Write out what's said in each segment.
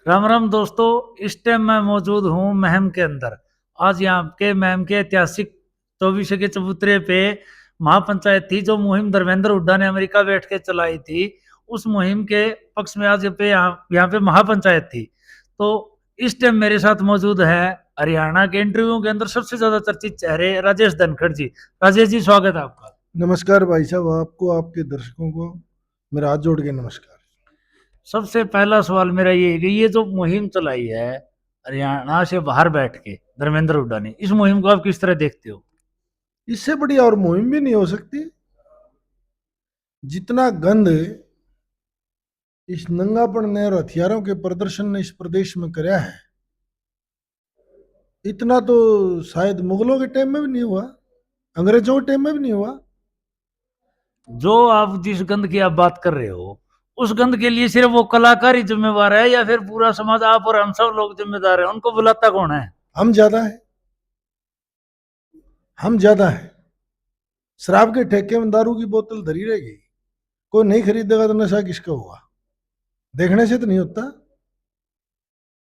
राम राम दोस्तों। इस टाइम मैं मौजूद हूँ महम के अंदर। आज यहाँ के महम के ऐतिहासिक 24 के चबूतरे पे महापंचायत थी, जो मुहिम धर्मेंद्र हुड्डा ने अमेरिका बैठ के चलाई थी। उस मुहिम के पक्ष में आज पे यहाँ पे महापंचायत थी। तो इस टाइम मेरे साथ मौजूद है हरियाणा के इंटरव्यू के अंदर सबसे ज्यादा चर्चित चेहरे राजेश धनखड़ जी। राजेश जी, स्वागत है आपका। नमस्कार भाई साहब, आपको आपके दर्शकों को मेरा हाथ जोड़ के नमस्कार। सबसे पहला सवाल मेरा ये है कि ये जो मुहिम चलाई है हरियाणा से बाहर बैठ के धर्मेंद्र हुड्डा ने, इस मुहिम को आप किस तरह देखते हो? इससे बड़ी और मुहिम भी नहीं हो सकती। जितना गंद इस नंगापन ने और हथियारों के प्रदर्शन ने इस प्रदेश में कराया है, इतना तो शायद मुगलों के टाइम में भी नहीं हुआ, अंग्रेजों के टाइम में भी नहीं हुआ। जो आप जिस गंद की आप बात कर रहे हो, उस गंद के लिए सिर्फ वो कलाकार ही जिम्मेवार है या फिर पूरा समाज, आप और हम सब लोग जिम्मेदार है? उनको बुलाता कौन है? हम ज्यादा है, हम ज्यादा है। शराब के ठेके में दारू की बोतल धरी रहेगी, कोई नहीं खरीदेगा तो नशा किसका होगा? देखने से तो नहीं होता।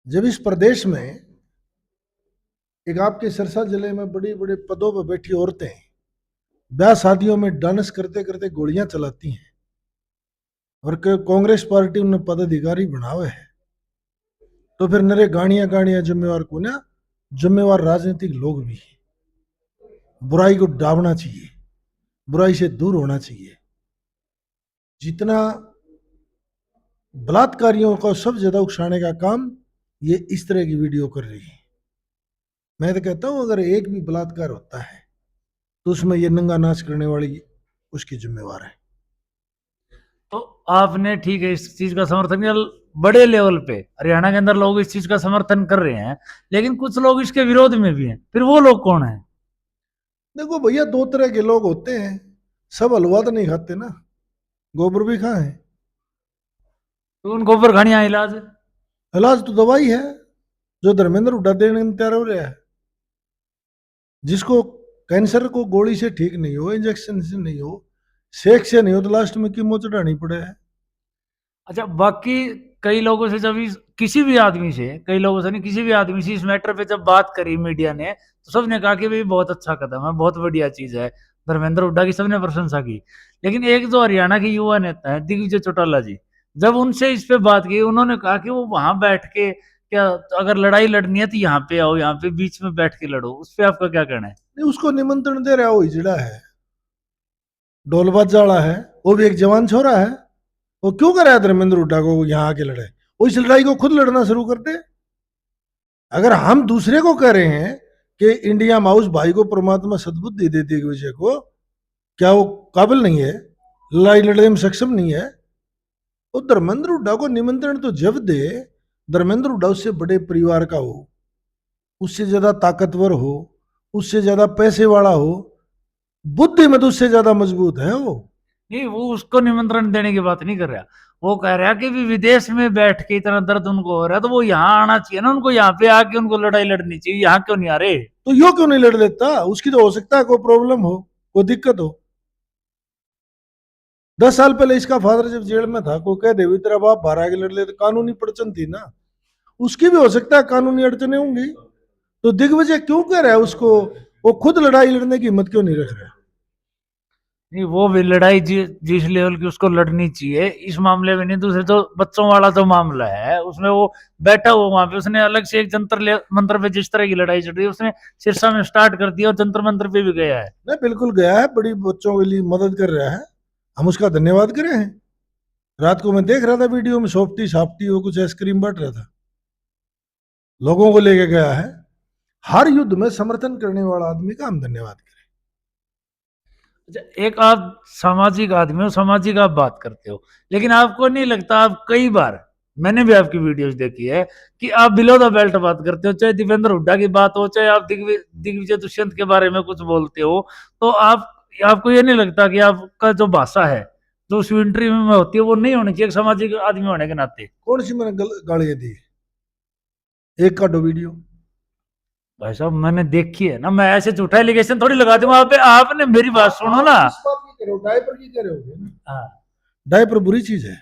जब इस प्रदेश में एक आपके सिरसा जिले में बड़ी बड़े पदों पर बैठी औरतें ब्याह शादियों में डांस करते करते गोलियां चलाती हैं और कांग्रेस पार्टी उन्हें पदाधिकारी बना हुए है, तो फिर नरे गाड़ियां गाड़ियां जिम्मेवार को ना, जिम्मेवार राजनीतिक लोग भी हैं। बुराई को डावना चाहिए, बुराई से दूर होना चाहिए। जितना बलात्कारियों को सब ज्यादा उकसाने का काम ये इस तरह की वीडियो कर रही है। मैं तो कहता हूं अगर एक भी बलात्कार होता है तो उसमें ये नंगा नाच करने वाली उसकी जिम्मेवार है। तो आपने, ठीक है, इस चीज का समर्थन किया बड़े लेवल पे, हरियाणा के अंदर लोग इस चीज का समर्थन कर रहे हैं, लेकिन कुछ लोग इसके विरोध में भी हैं। फिर वो लोग कौन है? देखो भैया, दो तरह के लोग होते हैं। सब हलवा तो नहीं खाते ना, गोबर भी खाए। तो उनको ऊपर घड़िया इलाज है। इलाज तो दवाई है, जो धर्मेंद्र हुड्डा देने में तैयार हो रहा है। जिसको कैंसर को गोली से ठीक नहीं हो, इंजेक्शन से नहीं हो, सेक से नहीं हो, तो लास्ट में कीमो चढ़ानी पड़े है। अच्छा, बाकी कई लोगों से जब किसी भी आदमी से, कई लोगों से नहीं, किसी भी आदमी से इस मैटर पे जब बात करी मीडिया ने, तो सबने कहा कि भाई बहुत अच्छा कदम है, बहुत बढ़िया चीज है। धर्मेंद्र हुड्डा की सबने प्रशंसा की। लेकिन एक जो हरियाणा के युवा नेता है दिग्विजय चौटाला जी, जब उनसे इस पे बात की, उन्होंने कहा कि वो वहां बैठ के, क्या अगर लड़ाई लड़नी है तो यहाँ पे आओ, यहाँ पे बीच में बैठ के लड़ो। उस पर आपका क्या कहना है? नहीं, उसको निमंत्रण दे रहा है, वो हिजड़ा है, ढोलबाज वाला है, वो भी एक जवान छोरा है। वो क्यों कर रहा है धर्मेंद्र हुड्डा को यहाँ आके लड़े? वो इस लड़ाई को खुद लड़ना शुरू कर दे। अगर हम दूसरे को कह रहे हैं कि इंडिया माउस भाई को परमात्मा सद्बुद्धि देती है विषय को, क्या वो काबिल नहीं है, लड़ाई लड़ने में सक्षम नहीं है? वो धर्मेंद्र हुड्डा को निमंत्रण तो जब दे, धर्मेंद्र हुड्डा उससे बड़े परिवार का हो, उससे ज्यादा ताकतवर हो, उससे ज्यादा पैसे वाला हो, बुद्धि में तो उससे ज्यादा मजबूत है वो। नहीं, वो उसको निमंत्रण देने की बात नहीं कर रहा। वो कह रहा है कि भी विदेश में बैठ के इतना दर्द उनको हो रहा है, तो वो यहाँ आना चाहिए ना, उनको यहाँ पे आके उनको लड़ाई लड़नी चाहिए। यहाँ क्यों नहीं आ रहे? तो यो क्यों नहीं लड़ लेता? उसकी तो हो सकता है कोई प्रॉब्लम हो, कोई दिक्कत हो। 10 साल पहले इसका फादर जब जेल में था, कोई कह दे भी तेरा बाप बाहर आके लड़ ले, तो कानूनी पड़चन थी ना, उसकी भी हो सकता है कानूनी अड़चने होंगी। तो दिग्विजय क्यों कह रहा है उसको? वो खुद लड़ाई लड़ने की हिम्मत क्यों नहीं रख रहा? नहीं, वो भी लड़ाई जिस लेवल की उसको लड़नी चाहिए इस मामले में नहीं, दूसरे जो बच्चों वाला जो मामला है उसमें वो बैठा हुआ वहां पे, उसने अलग से एक जंतर मंत्र पे जिस तरह की लड़ाई चल रही है उसने सिरसा में स्टार्ट कर दिया और जंतर मंत्र पे भी गया है। नहीं, बिल्कुल गया है, बड़ी बच्चों के लिए मदद कर रहा है, हम उसका धन्यवाद करें हैं। रात को मैं देख रहा था वीडियो में, सोपटी सापटी वो कुछ आइसक्रीम बांट रहा था, लोगों को लेके गया है। हर युद्ध में समर्थन करने वाला आदमी का हम धन्यवाद करें। अच्छा, एक आप सामाजिक आदमी हो, सामाजिक आप बात करते हो, लेकिन आपको नहीं लगता, आप कई बार, मैंने भी आपकी वीडियोस देखी है, कि आप बिलो द बेल्ट बात करते हो, चाहे दिव्येंद्र हुड्डा की बात हो, चाहे आप दिग्विजय दुष्यंत के बारे में कुछ बोलते हो, तो आप, आपको ये नहीं लगता कि आपका जो भाषा है जो उस इंटरव्यू में होती है वो नहीं होनी चाहिए एक सामाजिक आदमी होने के नाते? कौन सी मैंने गालियां दी? एक काटो वीडियो। भाई साहब, मैंने देखी है ना, मैं ऐसे झूठा एलिगेशन थोड़ी लगा दूंगा आप पे। आपने मेरी बात सुनो ना। इस बात की करो, डायपर की कह रहे हो ना? हाँ। डायपर बुरी चीज है,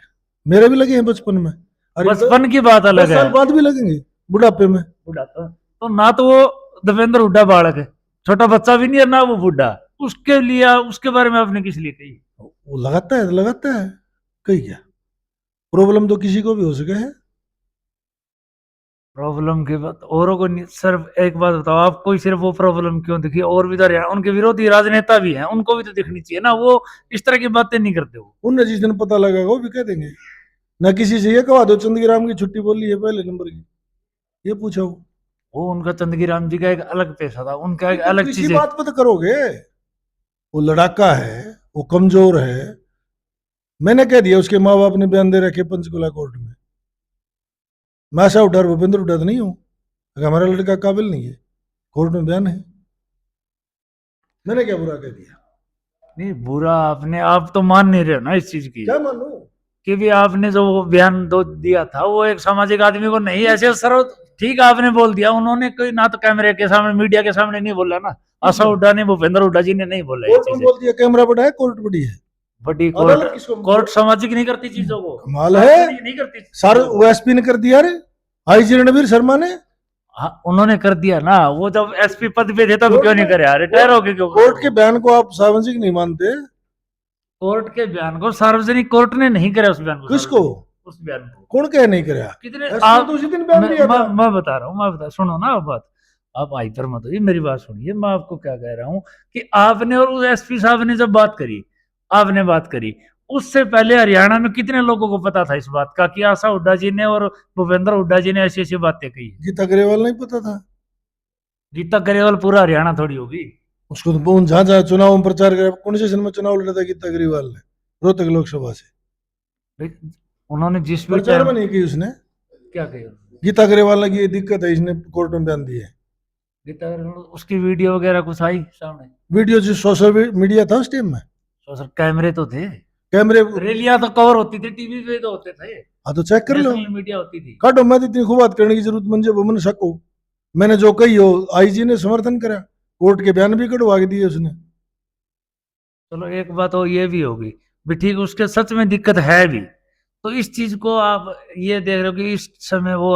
मेरे भी लगे हैं बचपन में। अरे बचपन की बात 10 अलग है। साल बाद भी लगेंगे बुढ़ापे में। बुढ़ापा तो ना तो वो देवेंद्र हुड्डा बालक है, छोटा बच्चा भी नहीं है, ना वो बुढ़ा। उसके लिए उसके बारे में आपने किस लिए कही? वो लगाता है तो लगाता है, कही क्या प्रॉब्लम तो किसी को भी हो सके है। प्रॉब्लम की बात औरों को नहीं, सिर्फ एक बात बताओ, आपको ही सिर्फ वो प्रॉब्लम क्यों दिखी? और भी तो हरियाणा उनके विरोधी राजनेता भी हैं, उनको भी तो दिखनी चाहिए ना, वो इस तरह की बातें नहीं करते वो। उन्हें जिस दिन पता लगेगा वो भी कह देंगे। ना किसी से ये कहा दो चंदीराम की छुट्टी बोली है पहले नंबर की, ये पूछो। वो उनका चंदगी राम जी का एक अलग पेशा था, उनका एक तो अलग किसी चीज है। बात पर तो करोगे, वो लड़ाका है, वो कमजोर है। मैंने कह दिया, उसके माँ बाप ने बयान दे रखे पंचकुला कोर्ट में। मैं आशा उठार भूपेंद्र उठा तो नहीं हूँ, अगर हमारा लड़का काबिल नहीं है, कोर्ट में बयान है। मैंने क्या बुरा कह दिया? नहीं बुरा आपने, आप तो मान नहीं रहे हो ना इस चीज की, क्या मानू? कि भी आपने जो वो बयान दो दिया था वो एक सामाजिक आदमी को नहीं ऐसे सर, ठीक है आपने बोल दिया, उन्होंने कोई ना तो कैमरे के सामने मीडिया के सामने नहीं बोला ना, आशा हुड्डा ने भूपेंद्र हुड्डा जी ने नहीं बोला ये कोर्ट में चीजें। बोल दिया कैमरा बड़ा है, कोर्ट बड़ी है। बड़ी अदालत कोर्ट, किसको कोर्ट सामाजिक नहीं करती चीजों को, कमाल है। सार्वजनिक नहीं करती सर चीजों को। वो एसपी ने कर दिया रे, आईजी रणवीर शर्मा ने। हाँ, उन्होंने कर दिया ना, वो जब एसपी पद पे थे तब कोर्ट क्यों नहीं में- करे? रिटायर हो गए क्यों? कोर्ट के बयान को आप सामाजिक नहीं मानते? कोर्ट के बयान को सार्वजनिक कोर्ट ने नहीं करे, उस बयान को किसको? सार्वजनिक, उस बयान को कौन कह नहीं कराया? कितने एसपी आप, तो उसी दिन बयान दिया था। मैं बता रहा हूँ, मैं बता, सुनो ना बात, आप हाइपर मत होइए, मेरी बात सुनिए, मैं आपको क्या कह रहा हूँ कि आपने और उस एसपी साहब ने जब बात करी, आपने बात करी, उससे पहले हरियाणा में कितने लोगों को पता था इस बात का कि आशा हुड्डा जी ने और भूपेंद्र हुड्डा जी ने ऐसी ऐसी बातें कही? गीता ग्रेवाल नहीं पता था? गीता गरेवाल पूरा हरियाणा थोड़ी होगी। उसको तो जहां जहां चुनाव में प्रचार करे, कौन से में चुनाव लड़ा था गीता ग्रेवाल ने? रोहतक लोकसभा से उन्होंने जिस भी प्रचार में टाइम नहीं की उसने। क्या कही, गीता ग्रेवाल ने की ये दिक्कत है, इसने कोर्ट में बयान दिए। गीता गरेवाल उसकी वीडियो वगैरह कुछ आई सामने? वीडियो जो सोशल मीडिया था उस टाइम में, तो सर कैमरे तो थे, कैमरे। रैलियां तो कवर होती थी, टीवी पे तो होते थे, हाँ तो चेक कर लो, नेशनल मीडिया होती थी। काटो। मैं तो इतनी खूब बात करने की जरूरत मुझे मन शक हो। मैंने जो कही हो आईजी ने समर्थन करा, कोर्ट के बयान भी कटवा के दिए उसने। चलो एक बात हो ये भी होगी भी, ठीक उसके सच में दिक्कत है भी, तो इस चीज को आप ये देख रहे हो कि इस समय वो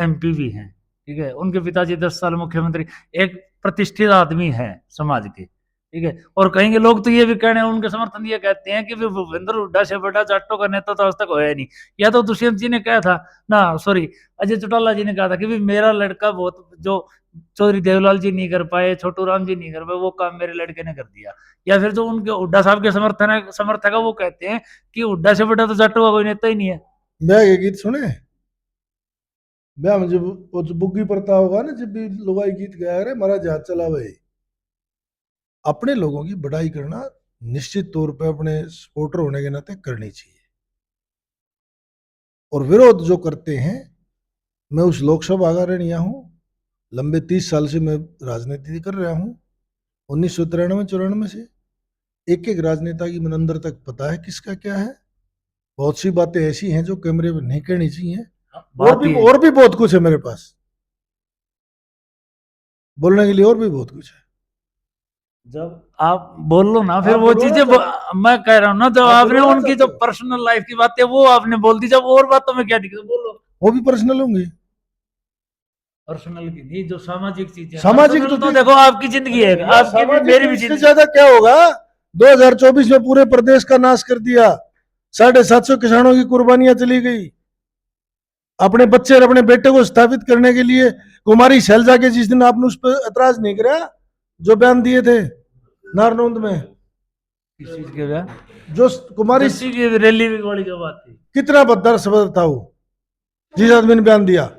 एमपी भी हैं, ठीक है, उनके पिताजी 10 साल मुख्यमंत्री, एक प्रतिष्ठित आदमी है समाज के, ठीक है, और कहेंगे लोग तो ये भी कहने उनके समर्थन ये कहते हैं कि भूपेंद्र हुड्डा से बड़ा जाटों का नेता तो आज तक होया नहीं। या तो दुष्यंत जी ने कहा था ना, सॉरी अजय चौटाला जी ने कहा था कि भी मेरा लड़का बहुत, जो चौधरी देवलाल जी नहीं कर पाए, छोटू राम जी नहीं कर पाए, वो काम मेरे लड़के ने कर दिया। या फिर जो उनके हुड्डा साहब के समर्थक है वो कहते हैं कि हुड्डा से बड़ा तो जाटों का कोई नेता ही नहीं है। ब्याह के गीत सुने? ब्याह में जब वो जो बुग्गी पड़ता होगा ना, जब भी लुगाई गीत गाया रे मारा जहाज चला भाई। अपने लोगों की बढ़ाई करना निश्चित तौर पे अपने सपोर्टर होने के नाते करनी चाहिए, और विरोध जो करते हैं, मैं उस लोकसभा का रनिया हूं, लंबे 30 साल से मैं राजनीति कर रहा हूं, 1993-94 से। एक एक राजनेता की मन अंदर तक पता है किसका क्या है। बहुत सी बातें ऐसी हैं जो कैमरे में नहीं कहनी चाहिए, और भी बहुत कुछ है मेरे पास बोलने के लिए, और भी बहुत कुछ है। जब आप बोल लो ना फिर आप वो बोलो चीजें ना, मैं कह रहा हूँ ना, जब आप आपने बोलो ना उनकी चाहते जो हो। पर्सनल लाइफ की बात है वो आपने बोल दी, जब और बातों में क्या दिक्कत, बोलो। वो भी पर्सनल होंगे। पर्सनल की नहीं, जो सामाजिक चीजें, सामाजिक पर्सनल तो तो देखो आपकी जिंदगी है, आपकी भी सामाजिक मेरी तो भी इससे जिंदगी। ज्यादा क्या होगा? 2024 में पूरे प्रदेश का नाश कर दिया, 750 किसानों की कुर्बानियां चली गई। अपने बच्चे और अपने बेटे को स्थापित करने के लिए कुमारी शैलजा के जिस दिन आपने उस पर ऐतराज नहीं करा, जो बयान दिए थे नारनौंद में, किस चीज के बयान? जो कुमारी जस्सी की रैली वाली जो बात थी, कितना बदतर शब्द था वो, जिस आदमी ने बयान दिया।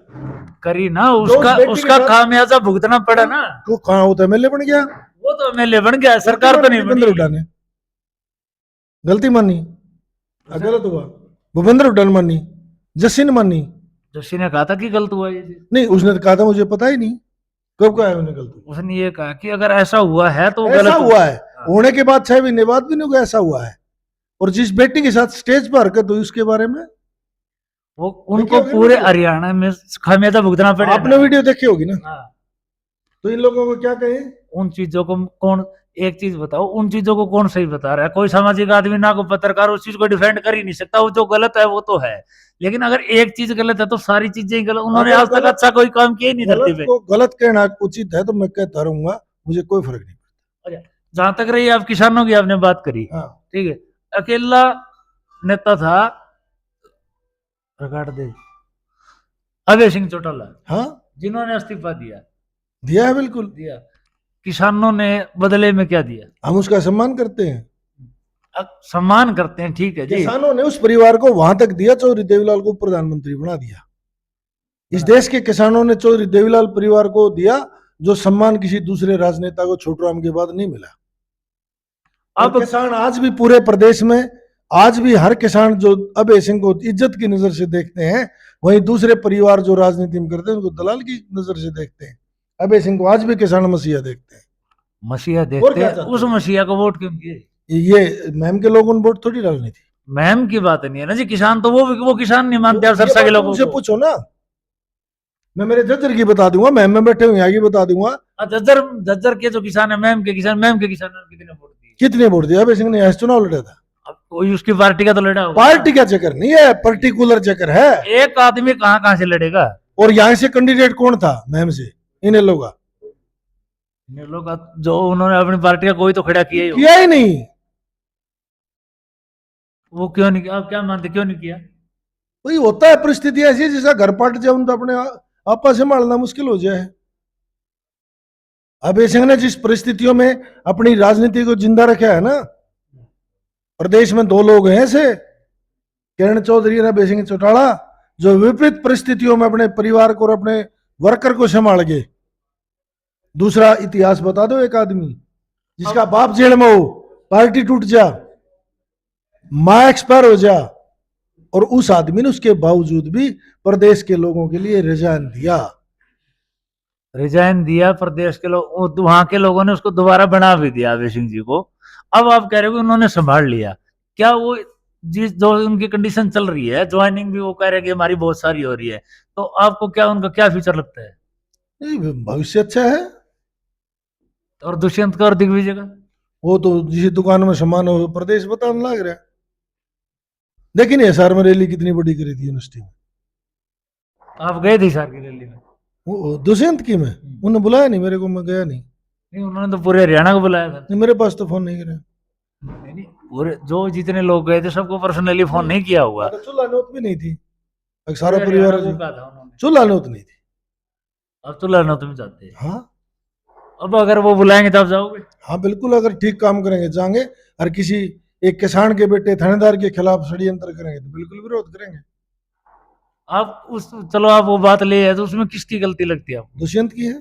करी ना, जो उस उसका बेटी के उसका साथ- खामियाजा भुगतना पड़ा ना। तो कहाँ होता है, एमएलए बन गया। वो तो एमएलए बन गया, सरकार तो नहीं भूपेंद्र बनी। हुड्डा ने गलती मानी, गलत हुआ। भूपेंद्र हुड्डा ने मानी, जस्सी ने मानी जस्सी ने कहा था कि गलत हुआ ये चीज। नहीं, उसने तो कहा था मुझे पता ही नहीं, कब कहा है उन्हें गलत? उसने ये कहा कि अगर ऐसा हुआ है तो ऐसा गलत हुआ है, होने के बाद 6 महीने बाद भी नहीं हुआ, ऐसा हुआ है। और जिस बेटी के साथ स्टेज पर हरकत हुई उसके बारे में वो उनको पूरे हरियाणा में खामियाजा भुगतना पड़ेगा। आपने वीडियो देखी होगी ना, हाँ, तो इन लोगों को क्या कहें? उन चीजों को कौन, एक चीज बताओ, उन चीजों को कौन सही बता रहा है? कोई सामाजिक आदमी ना को पत्रकार उस चीज को डिफेंड कर ही नहीं सकता। वो जो गलत है वो तो है, लेकिन अगर एक चीज गलत है तो सारी चीजें ही गलत। उन्होंने अगर आज तक अच्छा कोई काम किया ही नहीं धरती गलत पे। को गलत कहना उचित है तो मैं कहता रहूंगा, मुझे कोई फर्क नहीं अच्छा, जहां तक रही आप किसानों की आपने बात करी, पड़ता। हाँ, ठीक है, अकेला नेता था, रिकॉर्ड दे, अभय सिंह चौटाला, हाँ, जिन्होंने इस्तीफा दिया। दिया है बिल्कुल। दिया। किसानों ने बदले में क्या दिया? हम उसका सम्मान करते हैं। सम्मान करते हैं, ठीक है जी। किसानों ने उस परिवार को वहां तक दिया, चौधरी देवीलाल को प्रधानमंत्री बना दिया। इस देश के किसानों ने चौधरी देवीलाल परिवार को दिया, जो सम्मान किसी दूसरे राजनेता को छोटूराम के बाद नहीं मिला। अब अब किसान आज भी पूरे प्रदेश में, आज भी हर किसान जो अभय सिंह को इज्जत की नजर से देखते हैं, वहीं दूसरे परिवार जो राजनीति में करते हैं उनको दलाल की नजर से देखते हैं। अभय सिंह को आज भी किसान मसीहा देखते हैं। मसीहा और देखते क्या हैं, चाहते उस हैं? मसीहा को वोट क्यों किए? ये मैम के लोगों ने वोट थोड़ी डालनी थी। मैम की बात नहीं है ना जी, किसान तो वो किसान नहीं मानते आप ये सरसा के बात लोगों उनसे को। पूछो ना, मैं मेरे जज्जर की बता दूंगा, मैम में बैठे हुए आगे बता दूंगा। जज्जर जज्जर के जो किसान है, मैम के किसान ने कितने वोट दिए? कितने वोट दिया अभय सिंह ने? ऐसे चुनाव लड़ा था। अब कोई उसकी पार्टी का तो लड़ा होगा। पार्टी का चक्कर नहीं है, पर्टिकुलर चक्कर है। एक आदमी कहाँ कहाँ से लड़ेगा? और यहाँ से कैंडिडेट कौन था मैम से? इन्हें लोग ये लोग जो उन्होंने अपनी पार्टी का कोई तो खड़ा किया ही होगा। किया ही नहीं। वो क्यों नहीं किया? आप क्या मानते, क्यों नहीं किया? वही होता है, परिस्थिति ऐसी है, जैसा घर पट जाए तो अपने आपस से संभालना मुश्किल हो जाए। अभय सिंह ने जिस परिस्थितियों में अपनी राजनीति को जिंदा रखा है ना, प्रदेश में दो लोग हैं ऐसे, किरण चौधरी और अभय सिंह चौटाला, जो विपरीत परिस्थितियों में अपने परिवार को और अपने वर्कर को संभाल गए। दूसरा इतिहास बता दो, एक आदमी जिसका बाप जेल में हो, पार्टी टूट जा, मां एक्सपायर हो जा, और उस आदमी ने उसके बावजूद भी प्रदेश के लोगों के लिए रिजाइन दिया। रिजाइन दिया प्रदेश के लोग, वहां के लोगों ने उसको दोबारा बना भी दिया अभय सिंह जी को। अब आप कह रहे हो कि उन्होंने संभाल लिया, क्या वो जिस जो उनकी कंडीशन चल रही है, ज्वाइनिंग भी वो कह रहे हैं कि हमारी बहुत सारी हो रही है, तो आपको क्या उनका क्या फ्यूचर लगता है? भविष्य अच्छा है। और दुष्यंत का और दिग्विजय का? वो तो जिस दुकान में सामान हो प्रदेश बताने लग रहा है। लेकिन एसआर में रैली कितनी बड़ी करी थी यूनिवर्सिटी में। आप गए थे सर की रैली में? वो दुष्यंत की में उन्होंने बुलाया नहीं मेरे को, मैं गया नहीं। नहीं, उन्होंने तो पूरे हरियाणा को बुलाया था। नहीं, मेरे पास तो फोन नहीं करा। नहीं, पूरे जो जितने लोग गए थे सबको पर्सनली फोन नहीं किया होगा। तो चूल्हा नौत भी नहीं थी, सारा पूरे परिवार हरियाणा को कहा था उन्होंने। चूल्हा नौत नहीं थी। अब तो लड़ना तुम चाहते हैं। हाँ, अब अगर वो बुलाएंगे तब जाओगे? हाँ बिल्कुल, अगर ठीक काम करेंगे जाएंगे। और किसी एक किसान के बेटे थानेदार के खिलाफ षड्यंत्र करेंगे तो बिल्कुल विरोध करेंगे। आप उस चलो आप वो बात ले है तो उसमें किसकी गलती लगती है आपको? दुष्यंत की है।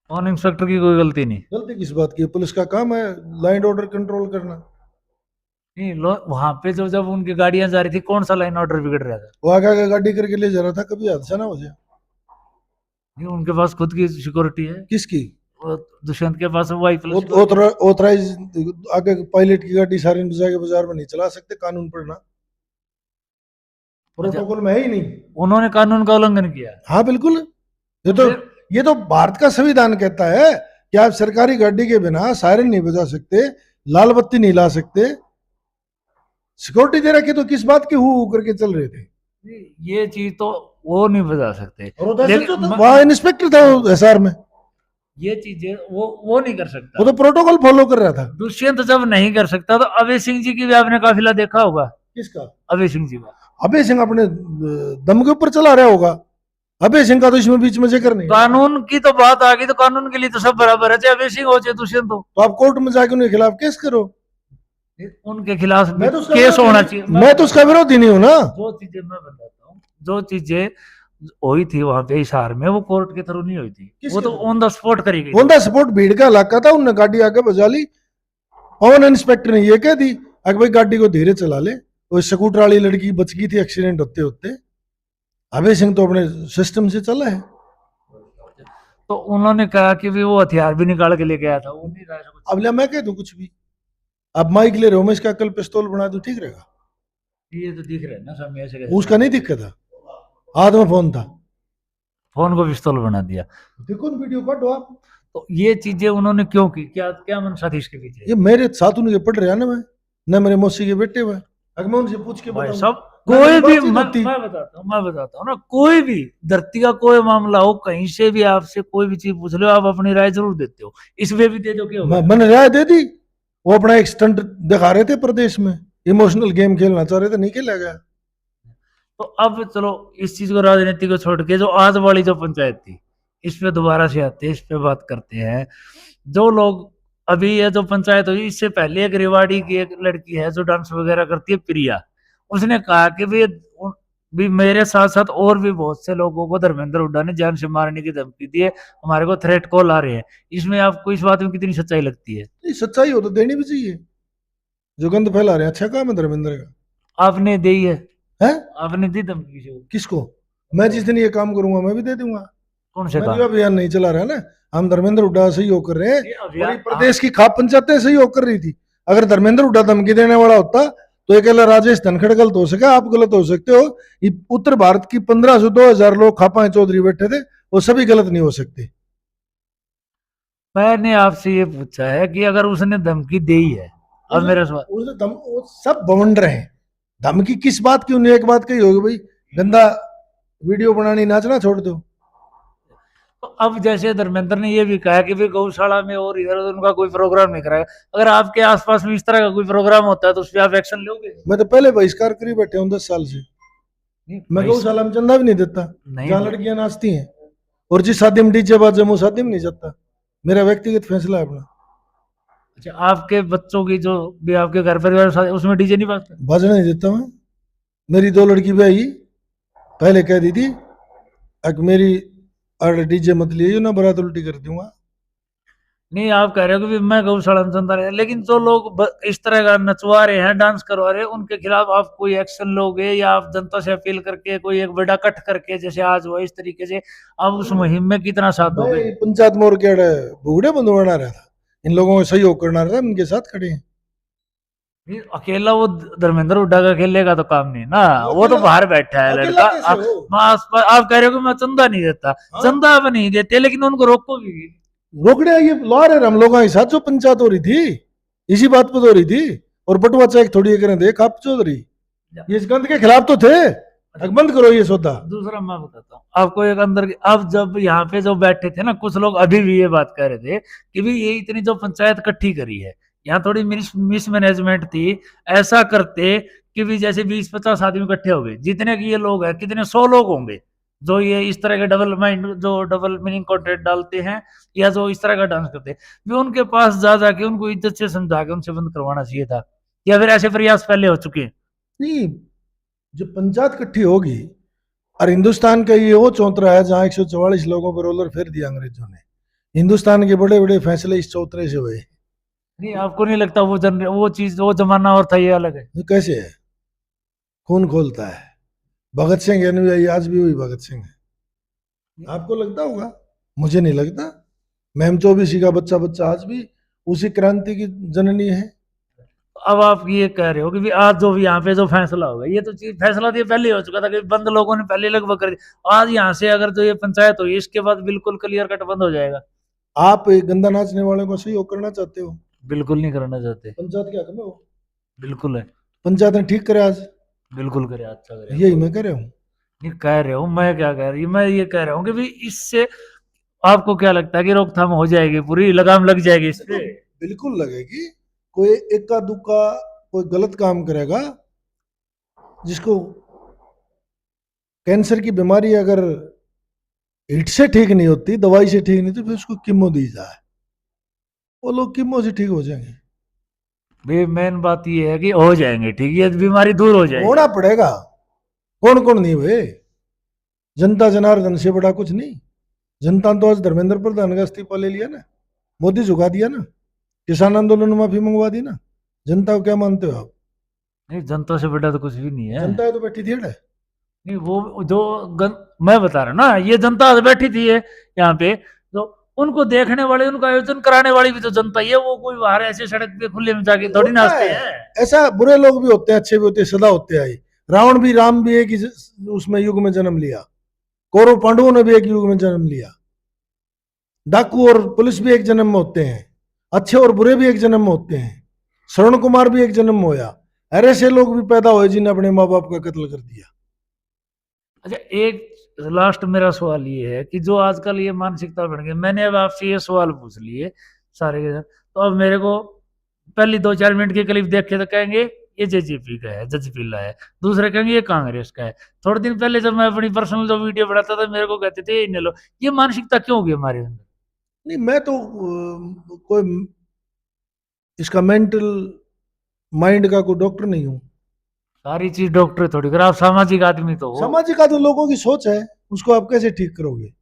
फोन इंस्पेक्टर की कोई गलती नहीं? गलती किस बात की है? पुलिस का काम है लाइन ऑर्डर कंट्रोल करना। नहीं, वहां पे जो जब उनकी गाड़ियां जा रही थी, कौन सा लाइन ऑर्डर बिगड़ रहा था? वो आगे गाड़ी करके ले जा रहा था, कभी हादसा ना हो जाए। नहीं, उनके पास खुद की सिक्योरिटी है। किसकी? वो दुष्यंत के पास वाई प्लस ऑथराइज आगे पायलट की गाड़ी सारी बजा के बाजार में नहीं चला सकते, कानून पढ़ना प्रोटोकॉल में है ही नहीं। उन्होंने कानून का उल्लंघन किया। हाँ बिल्कुल, ये तो भारत का संविधान कहता है कि आप सरकारी गाड़ी के बिना सायरन नहीं बजा सकते, लाल बत्ती नहीं ला सकते। सिक्योरिटी दे रखी तो किस बात की हु करके चल रहे थे? ये चीज तो वो नहीं बजा सकते। वहां इंस्पेक्टर था एसआर में, ये चीजें वो नहीं कर सकता। वो तो प्रोटोकॉल फॉलो कर रहा था। दुष्यंत जब नहीं कर सकता तो अभय सिंह जी की भी आपने काफिला देखा होगा। किसका? अभय सिंह जी का। अभय सिंह अपने दम के ऊपर चला रहा होगा। अभय सिंह का तो इसमें बीच में जिक्र नहीं। कानून की तो बात आ गई तो कानून के लिए तो सब बराबर है, चाहे अभय सिंह हो चाहे दुष्यंत हो। तो आप कोर्ट में जाके उनके खिलाफ केस करो। उनके खिलाफ तो केस होना चाहिए। मैं तो उसका विरोधी नहीं हूं ना। जो चीजें मैं बताता हूँ, जो चीजें हुई थी वहां पे हिसार में, वो कोर्ट के थ्रू नहीं हुई थी, वो तो ऑन द स्पॉट करी गई। ऑन द स्पॉट भीड़ का इलाका था, उन्होंने गाड़ी आगे बजा ली। पवन इंस्पेक्टर ने ये कह दी अगर भाई गाड़ी को धीरे चला ले। वो स्कूटर वाली लड़की बच गई थी एक्सीडेंट होते होते। अभय सिंह तो अपने सिस्टम से चला है। तो उन्होंने कहा कि भी वो हथियार भी निकाल के लेके आया था, वो नहीं कहा कुछ। अब मैं कह दूं कुछ भी, अब माइक ले रहे हो, मैं इसका कल पिस्तौल बना दूं, ठीक रहेगा? ये तो दिख रहा है ना सामने ऐसे कैसे? उसका नहीं दिक्कत था, हाथ में फोन था। फोन को पिस्तौल बना दिया। देखो वीडियो काटो आप। तो ये चीजें उन्होंने क्यों की, क्या क्या मंशा थी इसके पीछे? ये मेरे साथ उनके पढ़ रहे हैं ना, मैं न मेरे मौसी के बेटे हुए, अगर मैं उनसे पूछ के भाई बताऊं साहब, ना मेरी कोई भी बातचीत होती। मैं बताता हूँ ना, कोई भी धरती का कोई मामला हो, कहीं से भी आपसे कोई भी चीज पूछ लो, आप अपनी राय जरूर देते हो, इसमें भी दे दो, क्या होगा? मैंने राय दे दी, वो अपना एक स्टंट दिखा रहे थे प्रदेश में, इमोशनल गेम खेलना चाह रहे थे, नहीं खेला गया। तो अब चलो इस चीज को, राजनीति को छोड़ के, जो आज वाली जो पंचायत थी, इस पे दोबारा से आते हैं, इस पे बात करते हैं। जो लोग अभी ये जो पंचायत हुई, इससे पहले एक रेवाड़ी की एक लड़की है जो डांस वगैरह करती है, प्रिया, उसने कहा कि भी मेरे साथ साथ और भी बहुत से लोगों को धर्मेंद्र हुड्डा ने जान से मारने की धमकी दी है, हमारे को थ्रेट कॉल आ रहे हैं। इसमें आपको इस बात में कितनी सच्चाई लगती है? नहीं, सच्चाई हो तो देनी भी चाहिए, जो गंद फैला रहे हैं। अच्छा काम है धर्मेंद्र का। आपने दी है? है आपने दी धमकी से? किसको? मैं जिस दिन ये काम करूंगा मैं भी दे दूंगा। कौन से मैं काम? जो अभियान नहीं चला रहा ना, हम धर्मेंद्र हुड्डा सहयोग कर रहे हैं, ये पूरी अभियान प्रदेश की खाप पंचायतें सहयोग कर रही थी। अगर धर्मेंद्र हुड्डा धमकी देने वाला होता तो अकेला राजेश धनखड़ गलत हो सका, आप गलत हो सकते हो, ये उत्तर भारत की 1500 से 2000 लोग खापा चौधरी बैठे थे, वो सभी गलत नहीं हो सकते। मैंने आपसे ये पूछा है कि अगर उसने धमकी दी है, अब मेरा सवाल, वो सब बवंडर हैं। धमकी किस बात की? उन्हें एक बात कही होगी, भाई गंदा वीडियो बनानी, नाचना छोड़ दो। तो अब जैसे धर्मेंद्र ने ये भी कहा कि भाई गौशाला में और इधर उधर उनका कोई प्रोग्राम नहीं कराएगा, अगर आपके आसपास में इस तरह का कोई प्रोग्राम होता है तो उस पर आप एक्शन लोगे? मैं तो पहले बहिष्कार करी बैठे हूँ 10 साल से। मैं गौशाला में चंदा भी नहीं देता नहीं जहाँ लड़कियां नाचती हैं, और जिस शादी में डीजे बाजे वो शादी में नहीं जाता। मेरा व्यक्तिगत फैसला है अपना। अच्छा, आपके बच्चों की जो भी आपके घर परिवार उसमें डीजे नहीं बजता? बाजना नहीं देता मैं। मेरी 2 लड़की ब्याही, पहले कह दी थी अगर मेरी और डीजे मत लिए ना, बारात उल्टी कर दूंगा। नहीं, आप कह रहे हो कि मैं गौशाला में चंदा नहीं, लेकिन जो लोग इस तरह का नचवा रहे हैं, डांस करवा रहे हैं, उनके खिलाफ आप कोई एक्शन लोगे, या आप जनता से अपील करके कोई एक बड़ा कट करके, जैसे आज हुआ इस तरीके से, आप उस मुहिम में कितना साथ दोगे? मैं पंचायत मोड़ के भूगड़े बंधवाना रहा था, इन लोगों को सहयोग करना रहा था, उनके साथ खड़े हैं। नहीं, अकेला वो धर्मेंद्र हुड्डा का खेलने का तो काम नहीं ना, वो तो बाहर बैठा है अकेला लड़का। कैसे हो? आप कह रहे हो कि मैं चंदा नहीं देता, हाँ? चंदा आप नहीं देते, लेकिन उनको रोको भी। रोकड़े ये ला रहे हम लोगों के साथ, जो पंचायत हो रही थी इसी बात पर हो रही थी, और बटुआ चेक थोड़ी करें देख आप चौधरी, ये इस गंद के खिलाफ तो थे। बंद करो ये सौदा। दूसरा मैं बताता हूँ आपको एक अंदर अब जब यहाँ पे जो बैठे थे ना, कुछ लोग अभी भी ये बात कह रहे थे कि भाई ये इतनी जो पंचायत इकट्ठी करी है, यहाँ थोड़ी मिसमैनेजमेंट थी, ऐसा करते कि भी जैसे 20-50 आदमी इकट्ठे हो गए, जितने की ये लोग हैं, कितने 100 लोग होंगे जो ये इस तरह के डबल माइंड, जो डबल मीनिंग कंटेंट डालते हैं, या जो इस तरह का डांस करते हैं, भी उनके पास जा जाके उनको इज्जत से समझा के उनसे बंद करवाना चाहिए था, या फिर ऐसे प्रयास पहले हो चुके हैं? नहीं, जो पंचायत इकट्ठी होगी, और हिंदुस्तान का ये वो चौतरा है जहां 144 लोगों पर रोलर फेर दिया अंग्रेजों ने। हिंदुस्तान के बड़े बड़े फैसले इस चौतरे से हुए। नहीं, आपको नहीं लगता वो चीज, वो जमाना और था, ये अलग है? तो कैसे है? खून खोलता है। भगत सिंह अनुयायी आज भी वही भगत सिंह है। आपको लगता होगा, मुझे नहीं लगता। मैम 24 का बच्चा बच्चा आज भी उसी क्रांति की जननी है। अब आप ये कह रहे हो कि भी आज जो भी यहाँ पे जो फैसला होगा, ये तो चीज फैसला तो ये पहले हो चुका था कि बंद लोगों ने पहले लगभग कर दिया। आज यहाँ से अगर जो ये पंचायत हुई, इसके बाद बिल्कुल क्लियर कट बंद हो जाएगा? आप एक गंदा नाचने वाले को सहयोग करना चाहते हो? बिल्कुल नहीं करना चाहते। पंचायत के हक में हो। बिल्कुल है। पंचायत ने ठीक करे आज, बिल्कुल करे, अच्छा करे। यही मैं कह रहा हूँ। नहीं कह रहे हो, मैं क्या कह रही, मैं ये कह रहा हूँ कि भाई इससे आपको क्या लगता है कि रोकथाम हो जाएगी, पूरी लगाम लग जाएगी इस पे? बिल्कुल लगेगी। कोई इक्का दुक्का कोई गलत काम करेगा, जिसको कैंसर की बीमारी अगर हिट से ठीक नहीं होती, दवाई से ठीक नहीं, तो फिर उसको कीमो दी जाए, वो लोग कीमो से ठीक हो जाएंगे। भाई मेन बात ये है कि हो जाएंगे ठीक, ये बीमारी दूर हो जाएगी। होना पड़ेगा। कौन कौन नहीं हुए? जनता जनार्दन से बड़ा कुछ नहीं। जनता तो आज धर्मेंद्र प्रधान का इस्तीफा ले लिया ना, मोदी झुका दिया ना, किसान आंदोलन में माफी मंगवा दी ना। जनता को क्या मानते हो आप? नहीं, जनता से बड़ा तो कुछ भी नहीं है। जनता तो बैठी थी अड़े। नहीं, वो जो मैं बता रहा हूँ ना, ये जनता बैठी थी यहाँ पे, तो उनको देखने वाले, उनका आयोजन कराने वाली भी तो जनता ही है। वो कोई बाहर ऐसे सड़क पे खुले में जाके थोड़ी नाचते हैं। ऐसा बुरे लोग भी होते हैं, अच्छे भी होते हैं, सदा होते आए। रावण भी राम भी एक ही उसमें युग में जन्म लिया, कौरव पांडवों ने भी एक युग में जन्म लिया। डाकू और पुलिस भी एक जन्म में होते हैं, अच्छे और बुरे भी एक जन्म में होते हैं। श्रवण कुमार भी एक जन्म में होया, ऐसे लोग भी पैदा हुए जिन्हें अपने माँ बाप का कत्ल कर दिया। अच्छा, एक लास्ट मेरा सवाल ये है कि जो आजकल ये मानसिकता बन गई, मैंने अब आपसे ये सवाल पूछ लिए सारे के सारे, तो अब मेरे को पहली 2-4 मिनट की क्लिप देख के तो कहेंगे ये जेजेपी का है, जजपीला है, दूसरे कहेंगे ये कांग्रेस का है। थोड़े दिन पहले जब मैं अपनी पर्सनल जो वीडियो बनाता था, मेरे को कहते थे इन लो। ये मानसिकता क्यों होगी हमारे अंदर? नहीं, मैं तो कोई इसका मेंटल माइंड का कोई डॉक्टर नहीं हूं। सारी चीज डॉक्टर थोड़ी कर, आप सामाजिक आदमी तो हो। सामाजिक आदमी लोगों की सोच है, उसको आप कैसे ठीक करोगे?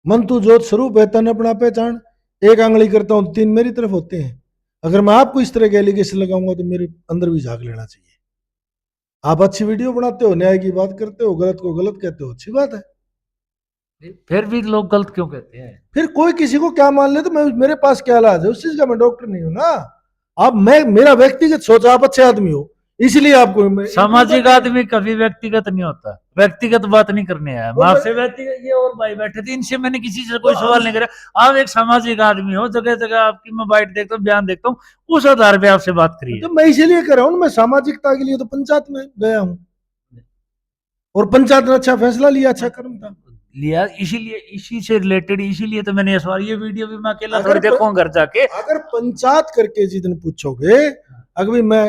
मन तू ज्योत स्वरूप है, तन अपना पहचान, एक आंगली करता हूं 3 मेरी तरफ होते हैं। अगर मैं आपको इस तरह के एलिगेशन लगाऊंगा तो मेरे अंदर भी झांक लेना चाहिए। आप अच्छी वीडियो बनाते हो, न्याय की बात करते हो, गलत को गलत कहते हो, अच्छी बात है। फिर भी लोग गलत क्यों कहते हैं? फिर कोई किसी को क्या मान ले तो मैं, मेरे पास क्या इलाज है उस चीज का? मैं डॉक्टर नहीं हूं ना। आप, मैं, मेरा व्यक्तिगत सोच, आप अच्छे आदमी हो इसलिए आपको सामाजिक आदमी कभी व्यक्तिगत नहीं होता, व्यक्तिगत बात नहीं करने आया मैं आपसे। व्यक्तिगत ये और भाई बैठे थे, इनसे मैंने किसी से कोई सवाल नहीं करा। आप एक सामाजिक आदमी हो, जगह जगह आपकी मैं बाइट देखता हूँ, बयान देखता हूँ, उस आधार पे आपसे बात करिए। तो मैं इसीलिए कर रहा हूँ, मैं सामाजिकता के लिए तो पंचायत में गया हूँ और पंचायत ने अच्छा फैसला लिया, अच्छा कर्म था लिया, इसीलिए इसी से रिलेटेड, इसीलिए तो मैंने ये सवाल, ये वीडियो भी मैं अकेला अगर थोड़ी देखूंगा घर जाके। अगर पंचायत करके जिस दिन पूछोगे, अगर मैं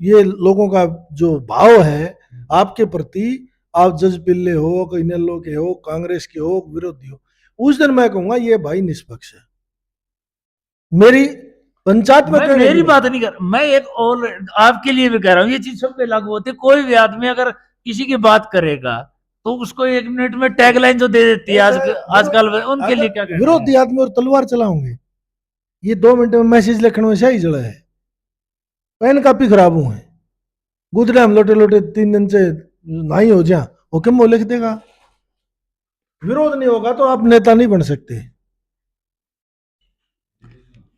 ये लोगों का जो भाव है आपके प्रति, आप जज पिल्ले हो, कोई नेल्लो के हो, कांग्रेस के हो, विरोधी हो, उस दिन मैं कहूंगा ये भाई निष्पक्ष है। मेरी पंचायत में मैं मेरी बात नहीं कर, मैं एक और आपके लिए भी कह रहा हूँ, ये चीज सब पे लागू होती है। कोई भी आदमी अगर किसी की बात करेगा तो उसको 1 मिनट में टैगलाइन जो दे देती है आजकल, उनके लिए क्या कहना है? विरोधी आदमी और तलवार चलाओगे, ये 2 मिनट में मैसेज लिखने में सही जड़ा है, पेन कापी खराब हुए हैं, गुदरे हम लोटे लोटे 3 दिन से नहीं हो जा, वो क्यों वो लिख देगा? विरोध नहीं होगा तो आप नेता नहीं बन सकते।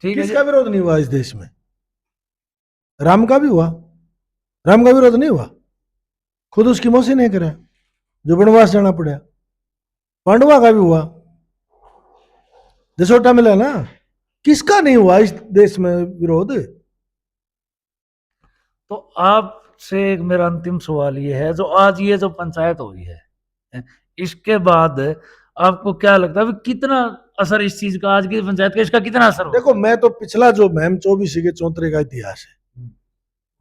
ठीक है किसका विरोध नहीं हुआ इस देश में? राम का भी हुआ, राम का विरोध नहीं हुआ, खुद उसकी मौसी ने करा जो वनवास जाना पड़ा। पांडवा का भी हुआ, जसोटा मिला ना, किसका नहीं हुआ इस देश में विरोध? तो आपसे एक मेरा अंतिम सवाल ये है, जो आज ये जो पंचायत हुई है, इसके बाद आपको क्या लगता है कितना असर इस चीज का, आज की पंचायत का, इसका कितना असर होगा? देखो, मैं तो पिछला जो महम 24 के चौंतरे का इतिहास है,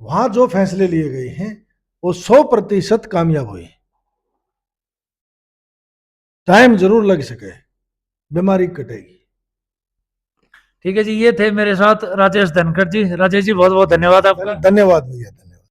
वहां जो फैसले लिए गए हैं वो 100% कामयाब हुए। टाइम जरूर लग सके, बीमारी कटेगी। ठीक है जी, ये थे मेरे साथ राजेश धनखड़ जी। राजेश जी बहुत बहुत धन्यवाद आपका। धन्यवाद भैया।